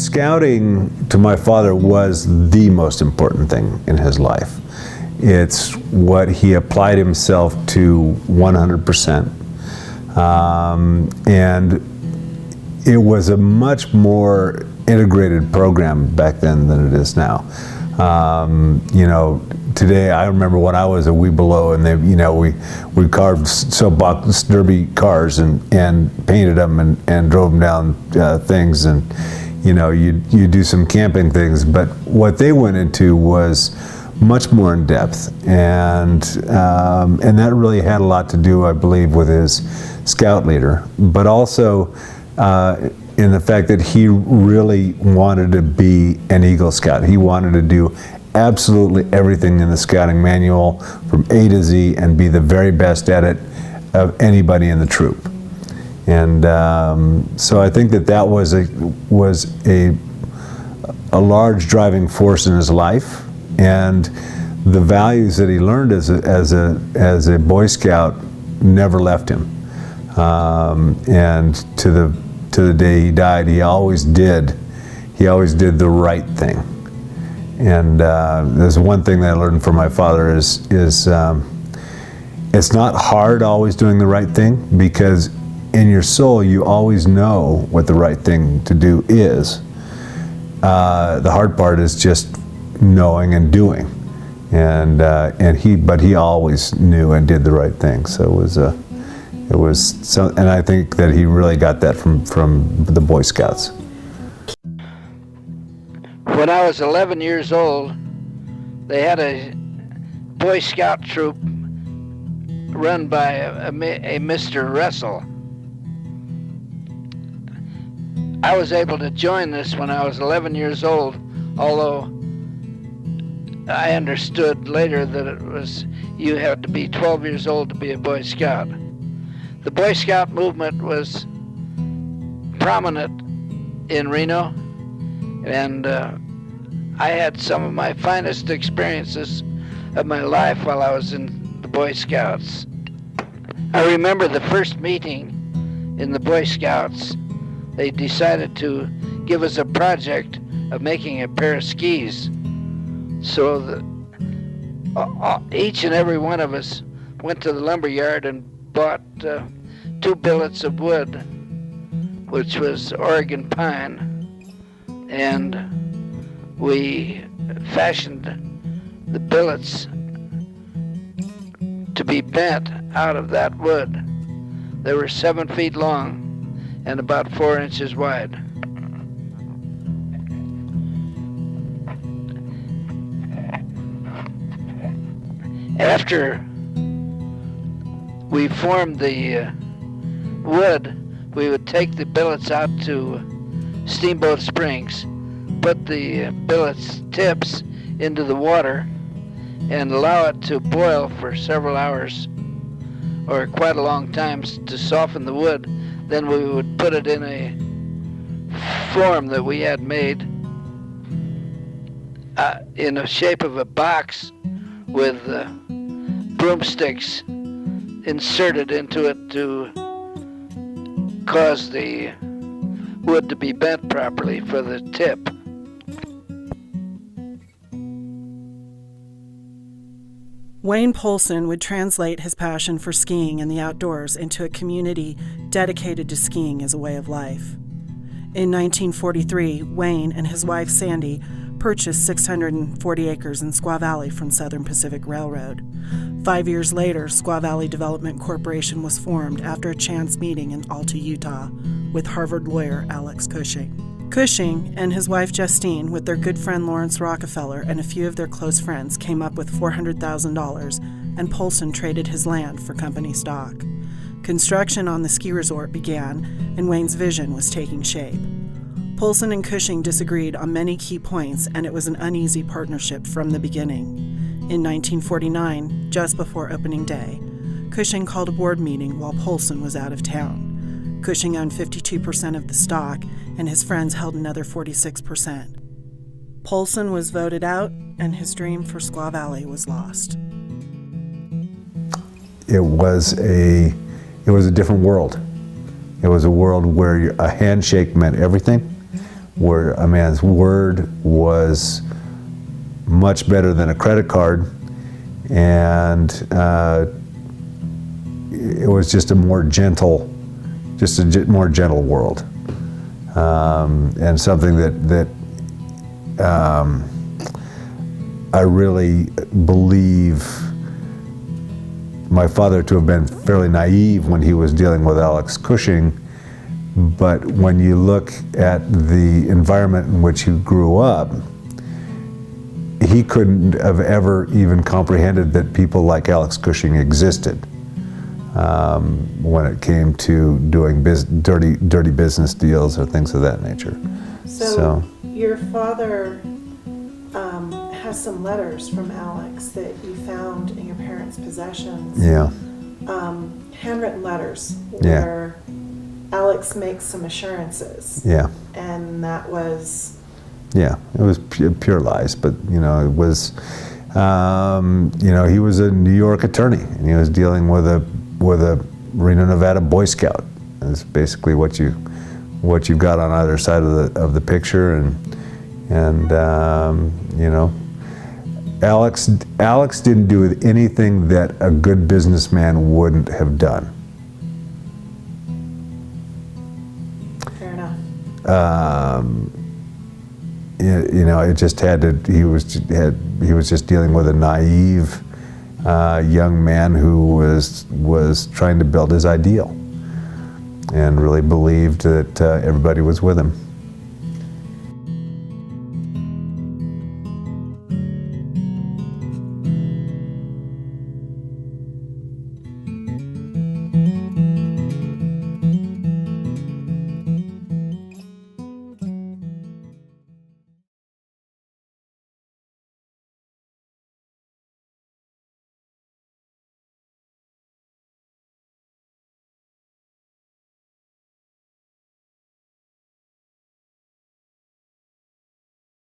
scouting to my father was the most important thing in his life. It's what he applied himself to 100%. And it was a much more integrated program back then than it is now. You know, today I remember when I was a wee below, and we carved soapbox derby cars and painted them and drove them down things, and you do some camping things. But what they went into was much more in depth, and that really had a lot to do, I believe, with his scout leader, but also in the fact that he really wanted to be an Eagle Scout. He wanted to do absolutely everything in the scouting manual from A to Z and be the very best at it of anybody in the troop. And so I think that was a large driving force in his life, and the values that he learned as a Boy Scout never left him. And to the day he died, he always did the right thing. And there's one thing that I learned from my father is it's not hard always doing the right thing, because in your soul you always know what the right thing to do is. The hard part is just knowing and doing. And he always knew and did the right thing. So it was so, and I think that he really got that from the Boy Scouts. When I was 11 years old, they had a Boy Scout troop run by a Mr. Russell. I was able to join this when I was 11 years old, although I understood later that you had to be 12 years old to be a Boy Scout. The Boy Scout movement was prominent in Reno, and I had some of my finest experiences of my life while I was in the Boy Scouts. I remember the first meeting in the Boy Scouts. They decided to give us a project of making a pair of skis. So each and every one of us went to the lumber yard and bought 2 billets of wood, which was Oregon pine, and we fashioned the billets to be bent out of that wood. They were 7 feet long and about 4 inches wide. After we formed the wood, we would take the billets out to Steamboat Springs, put the billets tips into the water, and allow it to boil for several hours, or quite a long time, to soften the wood. Then we would put it in a form that we had made in the shape of a box with broomsticks inserted into it to cause the wood to be bent properly for the tip. Wayne Polson would translate his passion for skiing and the outdoors into a community dedicated to skiing as a way of life. In 1943, Wayne and his wife Sandy purchased 640 acres in Squaw Valley from Southern Pacific Railroad. 5 years later, Squaw Valley Development Corporation was formed after a chance meeting in Alta, Utah, with Harvard lawyer Alex Cushing. Cushing and his wife Justine, with their good friend Lawrence Rockefeller and a few of their close friends, came up with $400,000, and Polson traded his land for company stock. Construction on the ski resort began, and Wayne's vision was taking shape. Polson and Cushing disagreed on many key points, and it was an uneasy partnership from the beginning. In 1949, just before opening day, Cushing called a board meeting while Polson was out of town. Cushing owned 52% of the stock, and his friends held another 46%. Polson was voted out, and his dream for Squaw Valley was lost. It was a different world. It was a world where a handshake meant everything, where a man's word was much better than a credit card, and it was just a more gentle world, and something that I really believe my father to have been fairly naive when he was dealing with Alex Cushing. But when you look at the environment in which he grew up, he couldn't have ever even comprehended that people like Alex Cushing existed when it came to doing dirty business deals or things of that nature. So your father has some letters from Alex that you found in your parents' possessions. Yeah. Handwritten letters Yeah. where Alex makes some assurances. Yeah. And that was... Yeah, it was pure lies, but it was, he was a New York attorney, and he was dealing with a Reno, Nevada Boy Scout. That's basically what you got on either side of the picture, and Alex didn't do anything that a good businessman wouldn't have done. Fair enough. It just had to. He was just dealing with a naive young man who was trying to build his ideal, and really believed that everybody was with him.